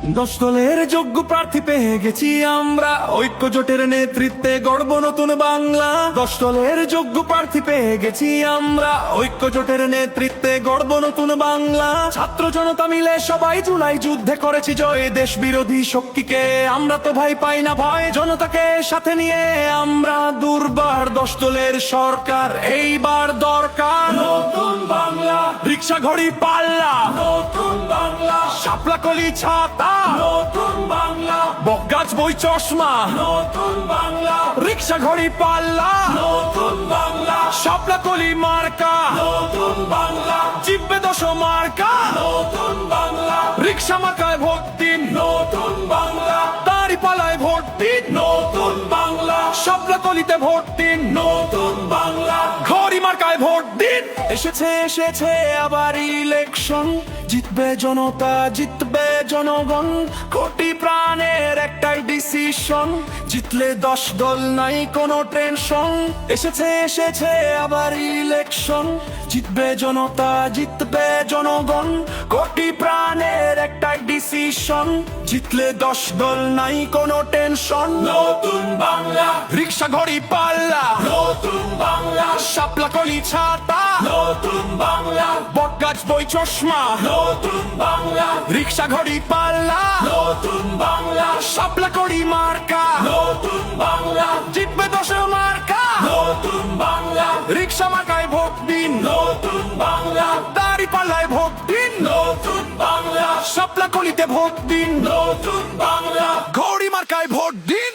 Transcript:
দশ দলের যোগ্য প্রার্থী পেয়ে গেছি আমরা, ঐক্য জোটের নেতৃত্বে গড়ব নতুন বাংলা। দশ দলের যোগ্য প্রার্থী পেয়ে গেছি আমরা, ঐক্য জোটের নেতৃত্বে গড়ব নতুন বাংলা। ছাত্র জনতা মিলে সবাই জুলাই যুদ্ধে করেছি জয়, দেশ বিরোধী শক্তিকে আমরা তো ভাই পাই না ভয়। জনতাকে সাথে নিয়ে আমরা দুর্বার, দশ দলের সরকার এইবার দরকার। নতুন বাংলা, রিক্সা ঘড়ি পাল্লা, নতুন বাংলা, শাপলা কলি ছাতা, নতুন বাংলা, বকগাছ বই চশমা, নতুন বাংলা, রিক্সা ঘড়ি পাল্লা, নতুন বাংলা, শাপলা কলি মার্কা, নতুন বাংলা, জিতবে 10 মার্কা, নতুন বাংলা, রিক্সা মার্কায় ভোট দিন, নতুন বাংলা, দাঁড়িপাল্লায় ভোট দিন, নতুন বাংলা, শাপলা কলিতে ভোট দিন, নতুন বাংলা, ঘড়ি মার্কায় ভোট দিন। এসেছে আবার ইলেকশন, জিতবে জনতা, জিতবে জনগণ, কোটি প্রাণের একটাই ডিসিশন, জিতলে 10 দল নাই কোনো টেনশন। এসেছে আবার ইলেকশন, জিতবে জনতা, জিতবে জনগণ, কোটি প্রাণের একটাই ডিসিশন, জিতলে 10 দল নাই কোনো টেনশন। নতুন বাংলা, রিক্সা ঘড়ি পাল্লা, নতুন বাংলা, শাপলা কলি ছাতা, নতুন বাংলা, বটগাছ বই চশমা, নতুন বাংলা, রিক্সা ঘড়ি পাল্লা, নতুন বাংলা, শাপলা কলি মার্কা, নতুন বাংলা, জিতবে 10 মার্কা, নতুন বাংলা, রিক্সা মার্কায় ভোট দিন, নতুন বাংলা, দাঁড়িপাল্লায় ভোট দিন, নতুন বাংলা, শাপলা কলিতে ভোট দিন, নতুন বাংলা, ঘড়ি মার্কায় ভোট দিন।